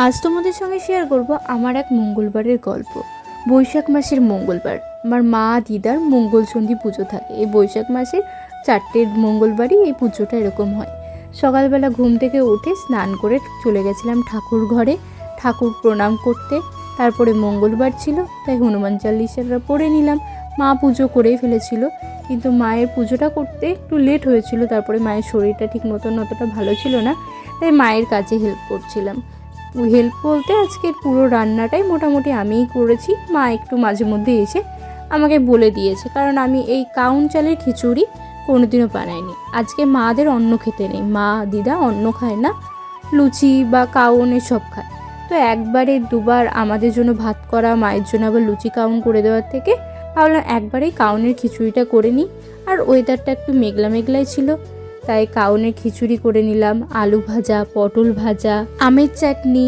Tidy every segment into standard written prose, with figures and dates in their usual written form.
আজ তোমাদের সঙ্গে শেয়ার করব আমার এক মঙ্গলবারের গল্প। বৈশাখ মাসের মঙ্গলবার আমার মা দিদার মঙ্গল সন্ধি পুজো থাকে। এই বৈশাখ মাসের 4টে মঙ্গলবারই এই পুজোটা এরকম হয়। সকালবেলা ঘুম থেকে উঠে স্নান করে চলে গেছিলাম ঠাকুর ঘরে ঠাকুর প্রণাম করতে। তারপরে মঙ্গলবার ছিল তাই হনুমান চালিশাটা পড়ে নিলাম। মা পুজো করেই ফেলেছিল, কিন্তু মায়ের পুজোটা করতে একটু লেট হয়েছিল। তারপরে মায়ের শরীরটা ঠিক মতন অতটা ভালো ছিল না, তাই মায়ের কাছে হেল্প করছিলাম। হেল্প বলতে আজকের পুরো রান্নাটাই মোটামুটি আমিই করেছি। মা একটু মাঝে মধ্যে এসে আমাকে বলে দিয়েছে, কারণ আমি এই কাউন চালের খিচুড়ি কোনোদিনও বানাইনি। আজকে মাদের অন্ন খেতে নেই, মা দিদা অন্ন খায় না, লুচি বা কাউন এসব খায়। তো একবারে দুবার আমাদের জন্য ভাত করা, মায়ের জন্য আবার লুচি কাউন করে দেওয়ার থেকে ভাবলাম একবারেই কাউনের খিচুড়িটা করে নিই। আর ওয়েদারটা একটু মেঘলা মেঘলাই ছিল, তাই কাউনের খিচুড়ি করে নিলাম। আলু ভাজা, পটল ভাজা, আমের চাটনি।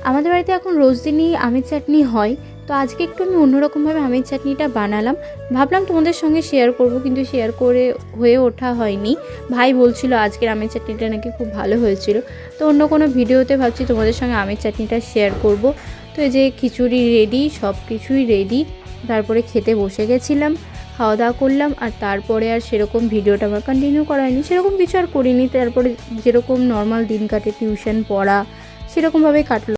আমাদের বাড়িতে এখন রোজ দিনই আমের চাটনি হয়, তো আজকে একটু আমি অন্যরকমভাবে আমের চাটনিটা বানালাম। ভাবলাম তোমাদের সঙ্গে শেয়ার করব, কিন্তু শেয়ার করে হয়ে ওঠা হয়নি। ভাই বলছিল আজকের আমের চাটনিটা নাকি খুব ভালো হয়েছিল, তো অন্য কোনো ভিডিওতে ভাবছি তোমাদের সঙ্গে আমের চাটনিটা শেয়ার করব। তো এই যে খিচুড়ি রেডি, সব কিছুই রেডি। তারপরে খেতে বসে গেছিলাম, খাওয়া দাওয়া করলাম। আর তারপরে আর সেরকম ভিডিওটা আমার কন্টিনিউ করা হয়নি, সেরকম কিছু আর করিনি। তারপরে যেরকম নর্মাল দিন কাটে, টিউশন পড়া, সেরকমভাবেই কাটলো।